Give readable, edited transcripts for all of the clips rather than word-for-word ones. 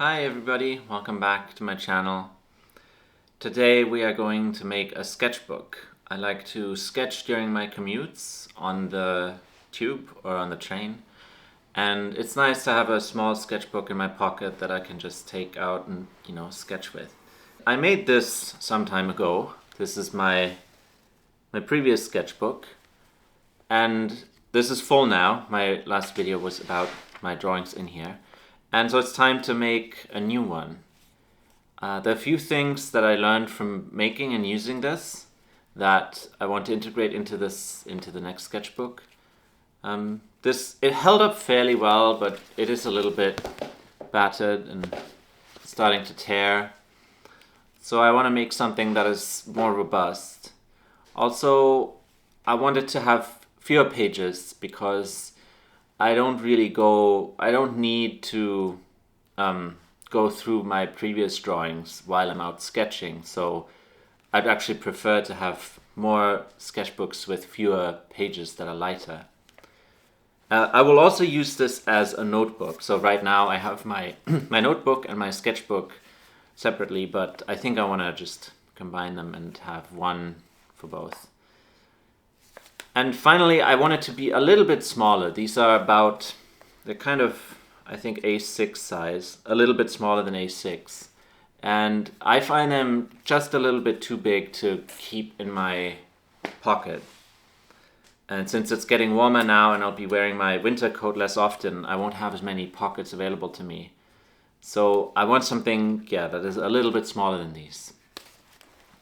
Hi everybody, welcome back to my channel. Today we are going to make a sketchbook. I like to sketch during my commutes on the tube or on the train, and it's nice to have a small sketchbook in my pocket that I can just take out and, sketch with. I made this some time ago. This is my previous sketchbook, and this is full now. My last video was about my drawings in here. And so it's time to make a new one. There are a few things that I learned from making and using this that I want to integrate into the next sketchbook. It held up fairly well, but it is a little bit battered and starting to tear. So I want to make something that is more robust. Also, I wanted to have fewer pages because I don't need to go through my previous drawings while I'm out sketching. So I'd actually prefer to have more sketchbooks with fewer pages that are lighter. I will also use this as a notebook. So right now I have my notebook and my sketchbook separately, but I think I want to just combine them and have one for both. And finally, I want it to be a little bit smaller. These are they're kind of, I think, A6 size, a little bit smaller than A6. And I find them just a little bit too big to keep in my pocket. And since it's getting warmer now and I'll be wearing my winter coat less often, I won't have as many pockets available to me. So I want something, that is a little bit smaller than these.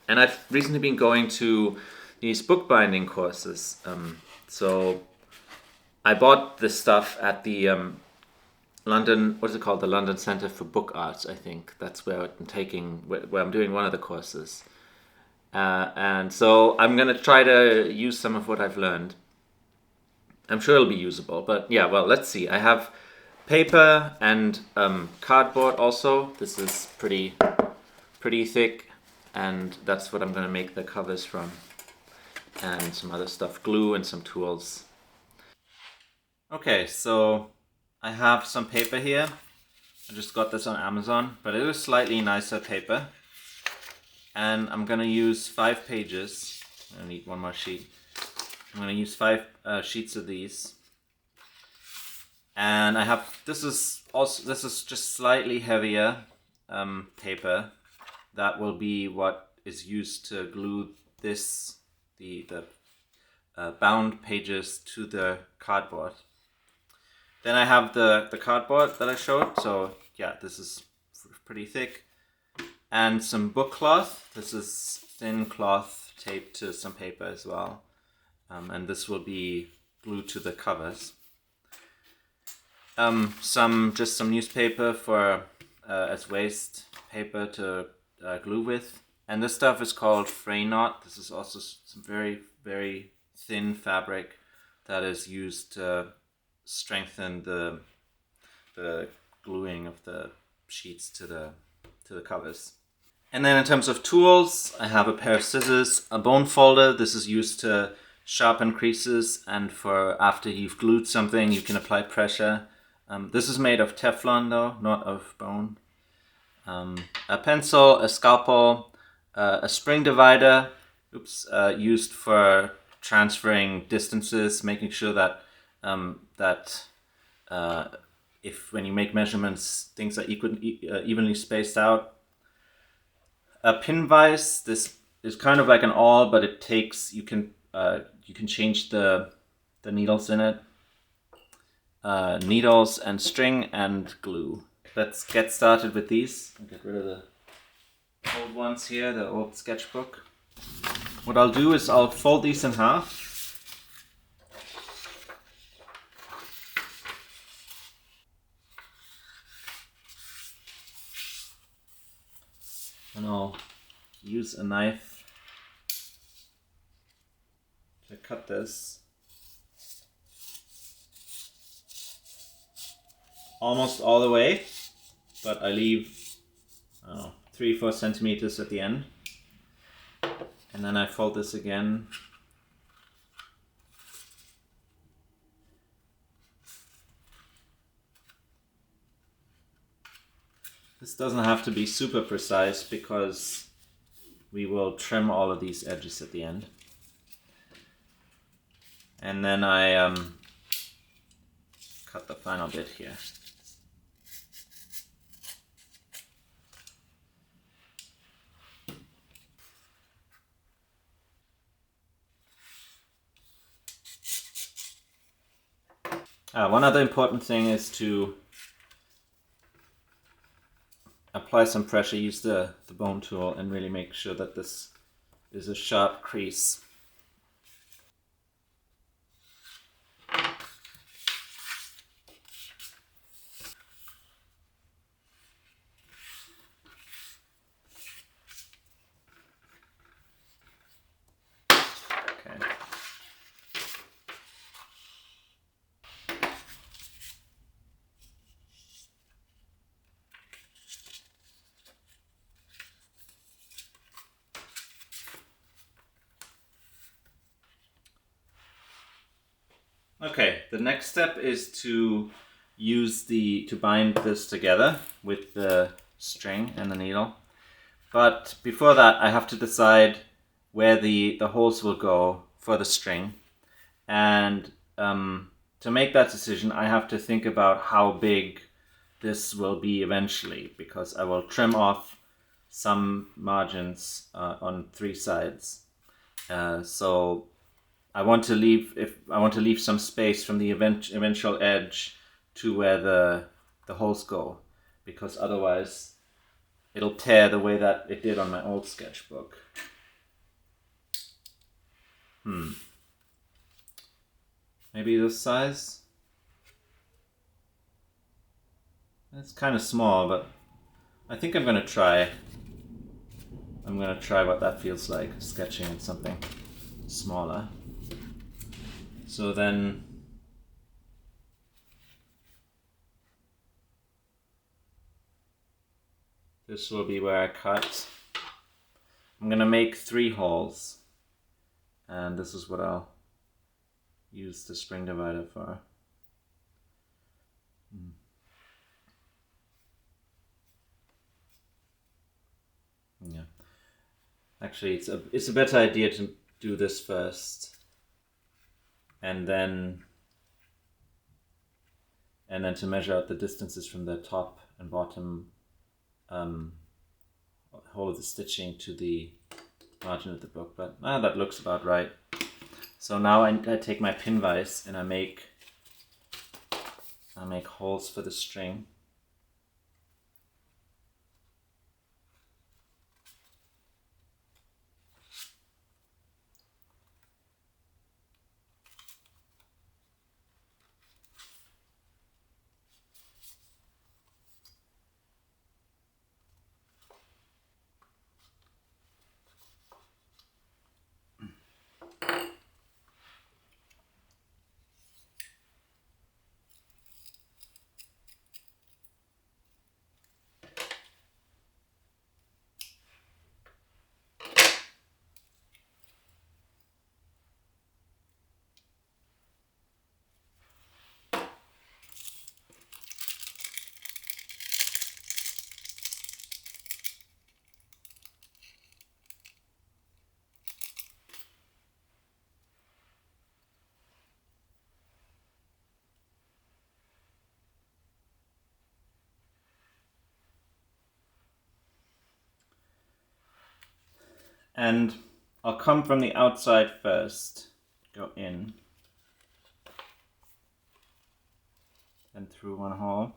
And I've recently been going to these bookbinding courses. So I bought this stuff at the London, what is it called? The London Centre for Book Arts, I think. That's where I'm doing one of the courses. And so I'm going to try to use some of what I've learned. I'm sure it'll be usable, but let's see. I have paper and cardboard also. This is pretty thick, and that's what I'm going to make the covers from. And some other stuff, glue and some tools. Okay, so I have some paper here. I just got this on Amazon, but it is slightly nicer paper. And I'm gonna use 5 pages. I need one more sheet. I'm gonna use 5 sheets of these. And this is just slightly heavier paper. That will be what is used to glue the bound pages to the cardboard. Then I have the cardboard that I showed. So this is pretty thick. And some book cloth. This is thin cloth taped to some paper as well. And this will be glued to the covers. Some newspaper for as waste paper to glue with. And this stuff is called fray knot. This is also some very, very thin fabric that is used to strengthen the gluing of the sheets to the covers. And then in terms of tools, I have a pair of scissors, a bone folder. This is used to sharpen creases, and for after you've glued something, you can apply pressure. This is made of Teflon though, not of bone. A pencil, a scalpel, a spring divider, used for transferring distances, making sure that if when you make measurements, things are evenly spaced out. A pin vise. This is kind of like an awl, but you can change the needles in it. Needles and string and glue. Let's get started with these. I'll get rid of the old ones here, the old sketchbook. What I'll do is I'll fold these in half. And I'll use a knife to cut this. Almost all the way, but I leave 3-4 centimeters at the end. And then I fold this again. This doesn't have to be super precise because we will trim all of these edges at the end. And then I cut the final bit here. One other important thing is to apply some pressure, use the bone tool, and really make sure that this is a sharp crease. Okay. Okay, the next step is to to bind this together with the string and the needle. But before that, I have to decide where the holes will go for the string. And to make that decision, I have to think about how big this will be eventually, because I will trim off some margins on 3 sides. So I want to leave some space from the eventual edge to where the holes go, because otherwise it'll tear the way that it did on my old sketchbook. Maybe this size? It's kind of small, but I think I'm gonna try. I'm gonna try what that feels like, sketching in something smaller. So then this will be where I cut. I'm gonna make 3 holes, and this is what I'll use the spring divider for. Yeah. Actually, it's a better idea to do this first, and then to measure out the distances from the top and bottom hole of the stitching to the margin of the book. But that looks about right. So now I take my pin vise and I make holes for the string. And I'll come from the outside first, go in, then through one hole.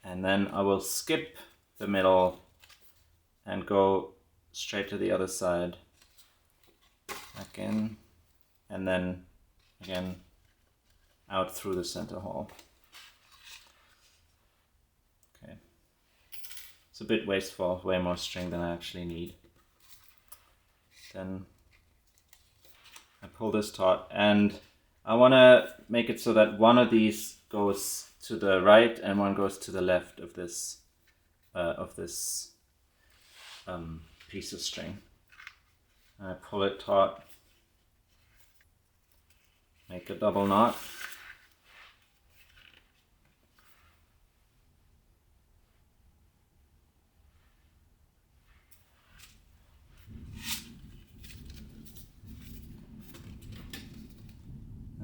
And then I will skip the middle and go straight to the other side. Back in, and then again out through the center hole. Okay. It's a bit wasteful, way more string than I actually need. Then I pull this taut, and I want to make it so that one of these goes to the right and one goes to the left of this piece of string. And I pull it taut, make a double knot,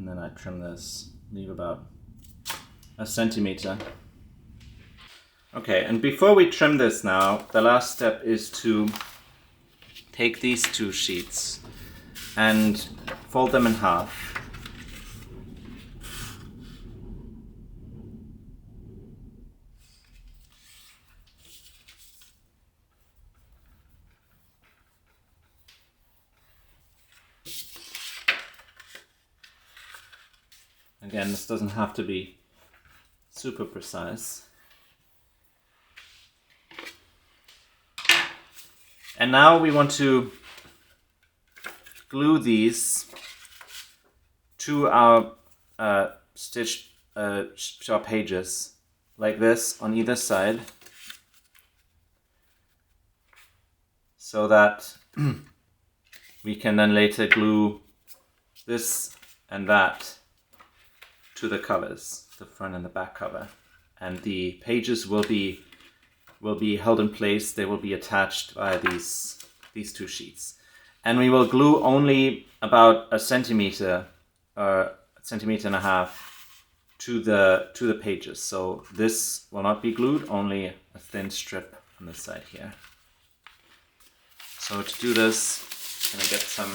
and then I trim this, leave about 1 centimeter. Okay, and before we trim this now, the last step is to take these 2 sheets and fold them in half. Again, this doesn't have to be super precise. And now we want to glue these to our to our pages, like this on either side, so that we can then later glue this and that to the covers, the front and the back cover. And the pages will be held in place. They will be attached by these 2 sheets. And we will glue only about 1 centimeter or 1.5 centimeters to the pages. So this will not be glued, only a thin strip on this side here. So to do this, I'm gonna get some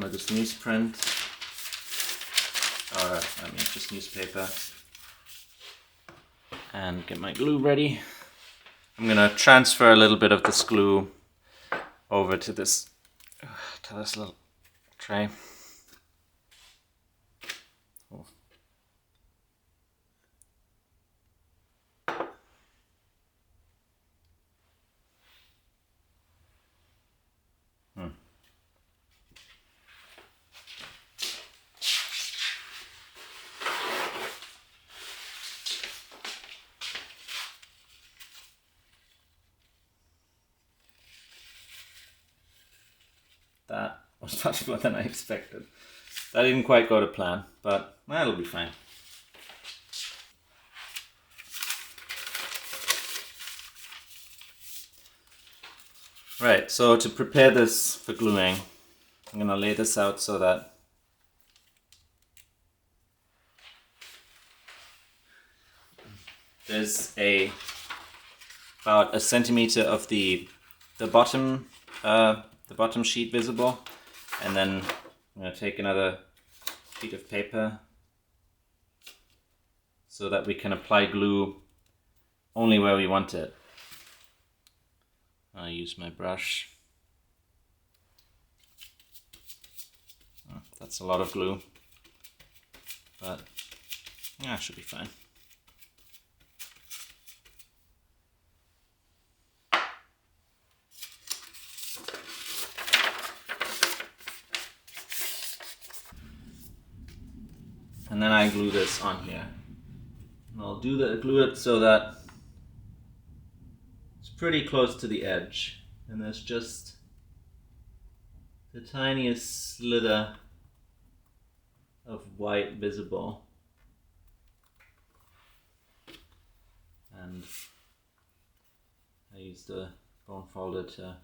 of this newsprint, or just newspaper, and get my glue ready. I'm gonna transfer a little bit of this glue over to this little tray. Oh. That was much more than I expected. That didn't quite go to plan, but that'll be fine. Right, so to prepare this for gluing, I'm gonna lay this out so that there's about 1 centimeter of the bottom sheet visible, and then I'm going to take another sheet of paper so that we can apply glue only where we want it. I'll use my brush. Oh, that's a lot of glue, but yeah, it should be fine. And then I glue this on here. And I'll glue it so that it's pretty close to the edge. And there's just the tiniest slither of white visible. And I use the bone folder to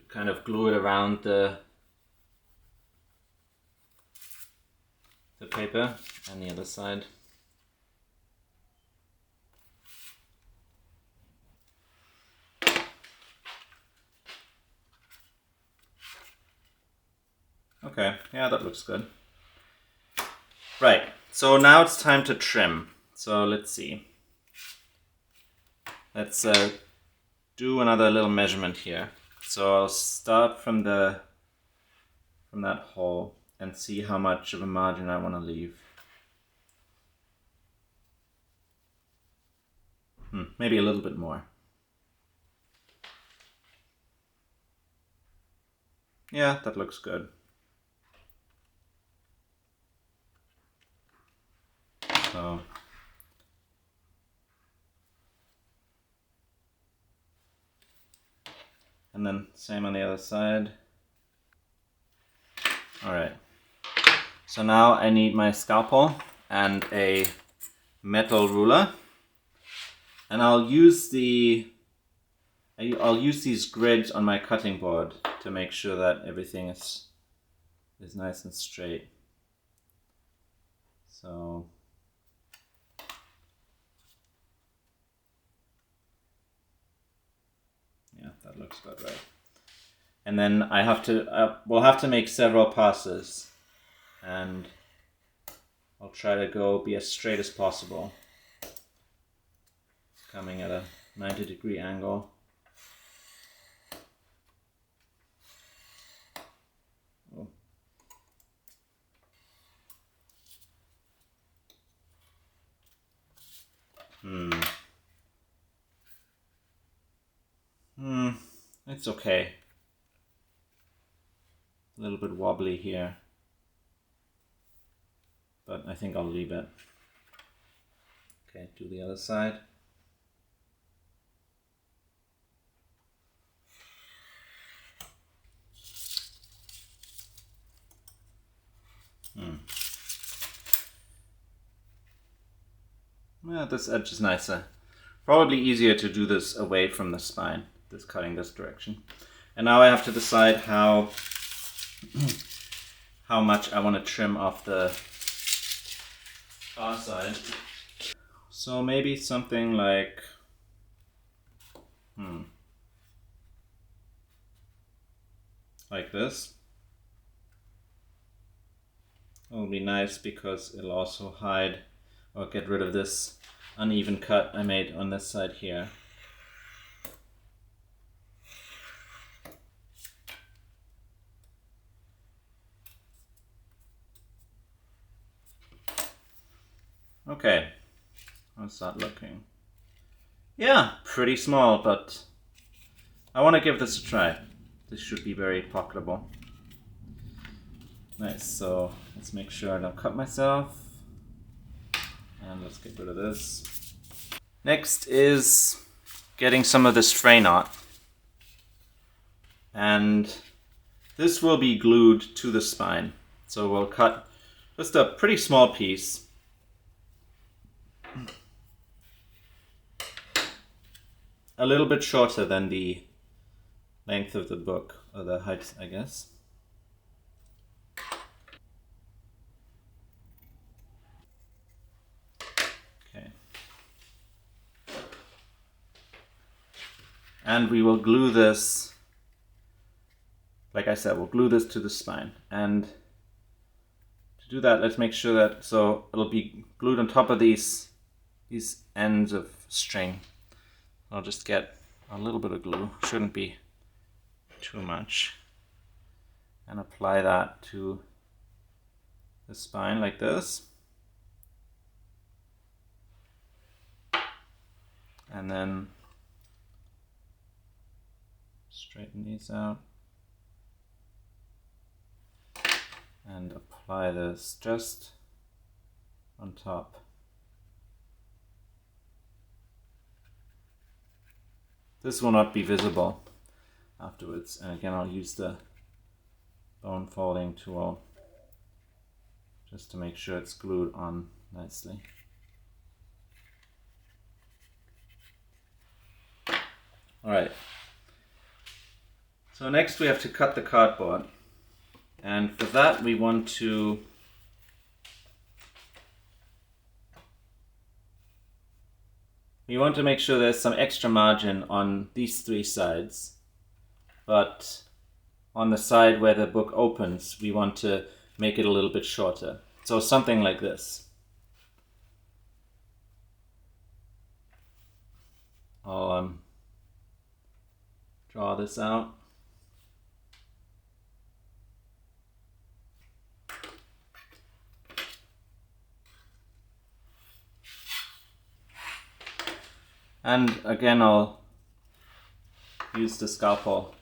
kind of glue it around the paper and the other side. Okay, yeah, that looks good. Right, so now it's time to trim. So let's see. Let's do another little measurement here. So I'll start from that hole and see how much of a margin I want to leave. Maybe a little bit more. Yeah, that looks good. So and then same on the other side. All right. So now I need my scalpel and a metal ruler, and I'll use the I'll use these grids on my cutting board to make sure that everything is nice and straight. So yeah, that looks about right. And then we'll have to make several passes, and I'll try to be as straight as possible, coming at a 90-degree angle. Oh. It's okay. A little bit wobbly here, but I think I'll leave it. Okay, do the other side. Yeah, this edge is nicer. Probably easier to do this away from the spine, cutting this direction. And now I have to decide how much I want to trim off the far side. So maybe something like like this. It'll be nice because it'll also hide or get rid of this uneven cut I made on this side here. Okay, how's that looking? Yeah, pretty small, but I want to give this a try. This should be very pocketable. Nice, so let's make sure I don't cut myself. And let's get rid of this. Next is getting some of this fray knot. And this will be glued to the spine. So we'll cut just a pretty small piece. A little bit shorter than the length of the book, or the height, I guess. Okay. And we will glue this, like I said, we'll glue this to the spine. And to do that, let's make sure that, so it'll be glued on top of these ends of string. I'll just get a little bit of glue, shouldn't be too much, and apply that to the spine like this. And then straighten these out and apply this just on top. This will not be visible afterwards, and again I'll use the bone folding tool just to make sure it's glued on nicely. Alright, so next we have to cut the cardboard, and for that we want to make sure there's some extra margin on these three sides, but on the side where the book opens we want to make it a little bit shorter. So something like this. I'll draw this out. And again, I'll use the scalpel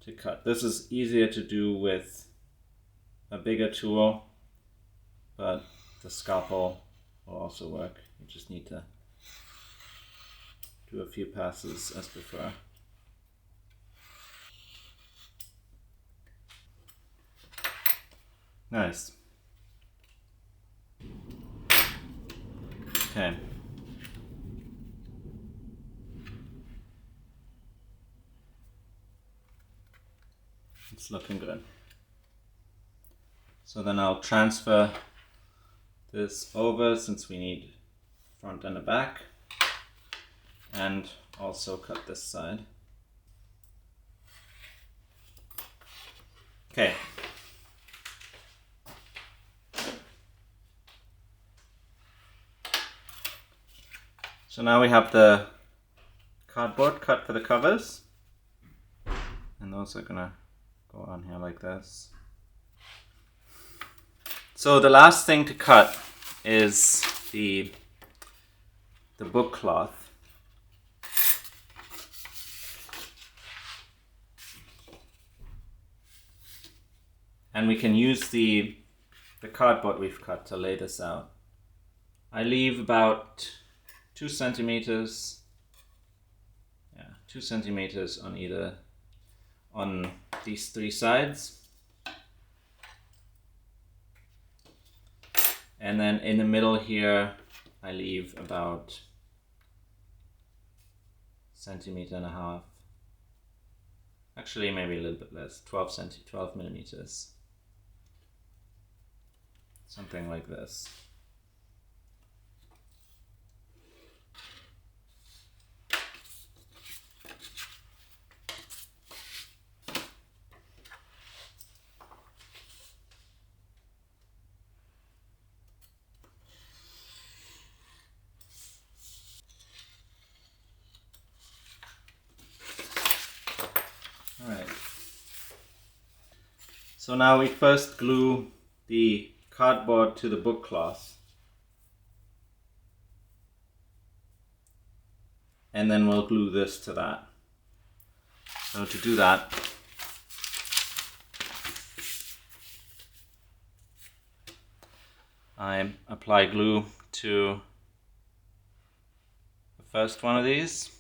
to cut. This is easier to do with a bigger tool, but the scalpel will also work. You just need to do a few passes as before. Nice. Okay. It's looking good. So then I'll transfer this over, since we need front and a back, and also cut this side. Okay. So now we have the cardboard cut for the covers, and those are gonna go on here like this. So the last thing to cut is the book cloth. And we can use the cardboard we've cut to lay this out. I leave about 2 centimeters. Yeah, 2 centimeters on these 3 sides. And then in the middle here, I leave about 1.5 centimeters. Actually, maybe a little bit less, 12 millimeters. Something like this. All right. So now we first glue the cardboard to the book cloth, and then we'll glue this to that. So to do that, I apply glue to the first one of these.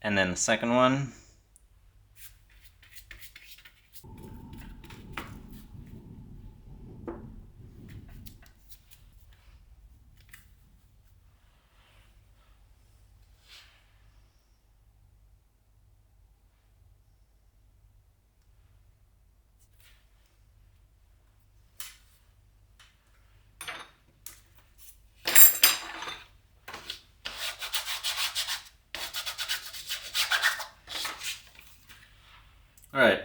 And then the second one. All right,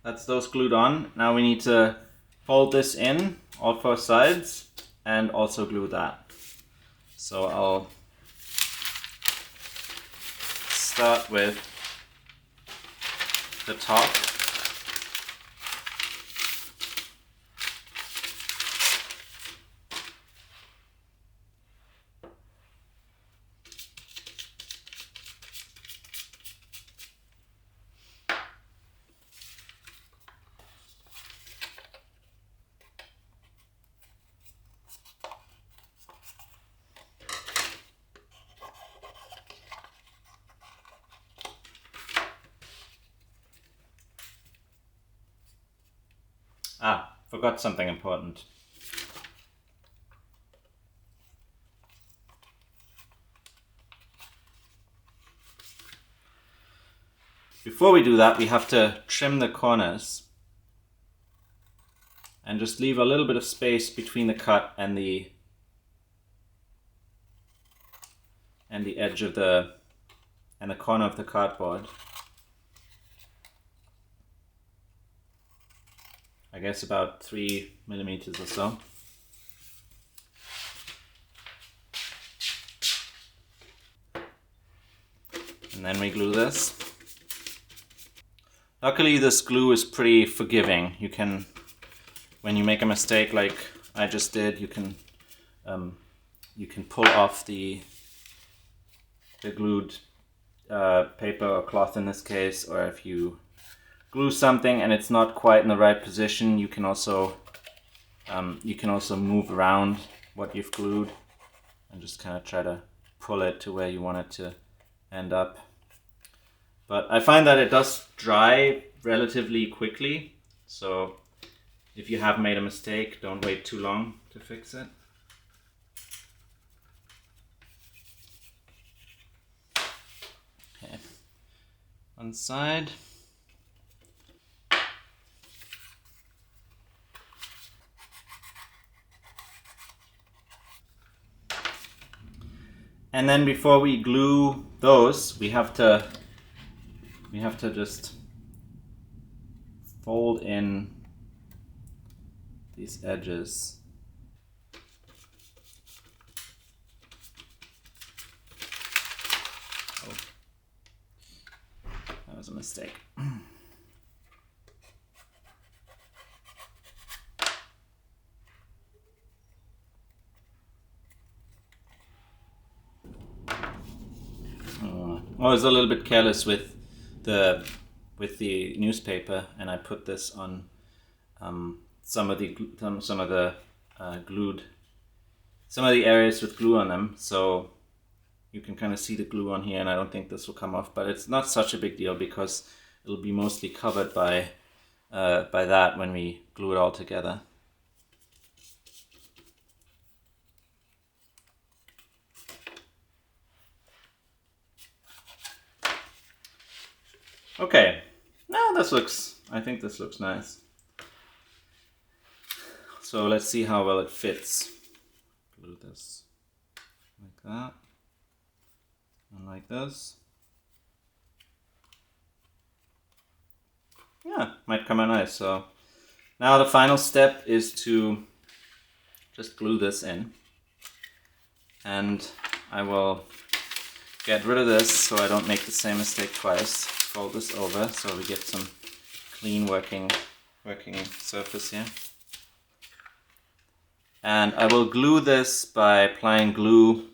that's those glued on. Now we need to fold this in, all 4 sides, and also glue that. So I'll start with the top. Forgot something important. Before we do that, we have to trim the corners and just leave a little bit of space between the cut and the edge of the corner of the cardboard. I guess about 3 millimeters or so. And then we glue this. Luckily, this glue is pretty forgiving. You can, when you make a mistake like I just did, you can pull off the glued paper or cloth in this case, or if you glue something and it's not quite in the right position, you can also move around what you've glued and just kind of try to pull it to where you want it to end up. But I find that it does dry relatively quickly, so if you have made a mistake, don't wait too long to fix it. Okay, one side. And then before we glue those, we have to just fold in these edges. Oh, that was a mistake. I was a little bit careless with the newspaper, and I put this on some of the areas with glue on them, so you can kind of see the glue on here, and I don't think this will come off, but it's not such a big deal because it'll be mostly covered by that when we glue it all together. Okay, now I think this looks nice. So let's see how well it fits. Glue this like that, and like this. Yeah, might come out nice. So now the final step is to just glue this in. And I will get rid of this so I don't make the same mistake twice. Fold this over so we get some clean working surface here. And I will glue this by applying glue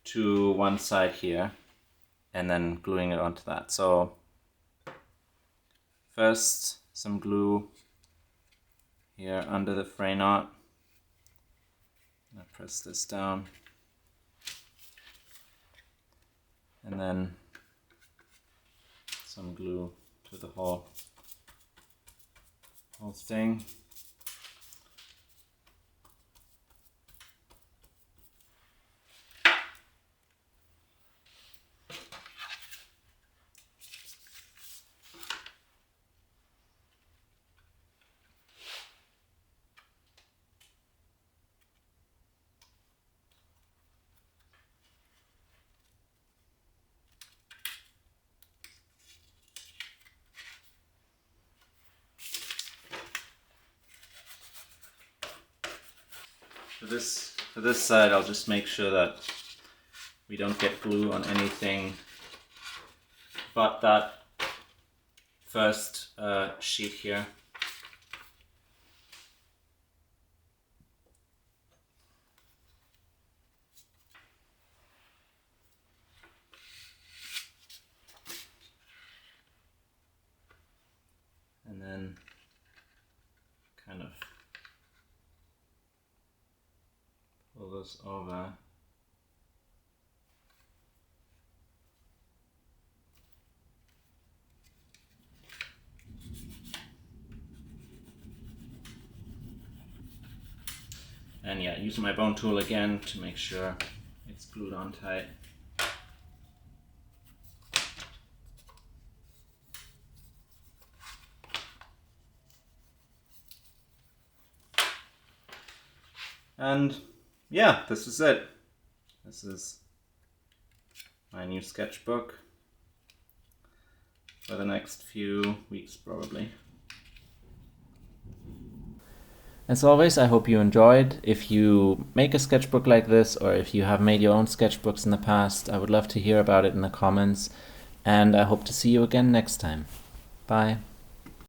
to one side here and then gluing it onto that. So first some glue here under the fray knot. I press this down, and then some glue to the whole thing. For this side, I'll just make sure that we don't get glue on anything but that first sheet here. And then kind of pull this over. And yeah, using my bone tool again to make sure it's glued on tight. And yeah, this is it. This is my new sketchbook for the next few weeks probably. As always, I hope you enjoyed. If you make a sketchbook like this, or if you have made your own sketchbooks in the past, I would love to hear about it in the comments, and I hope to see you again next time. Bye.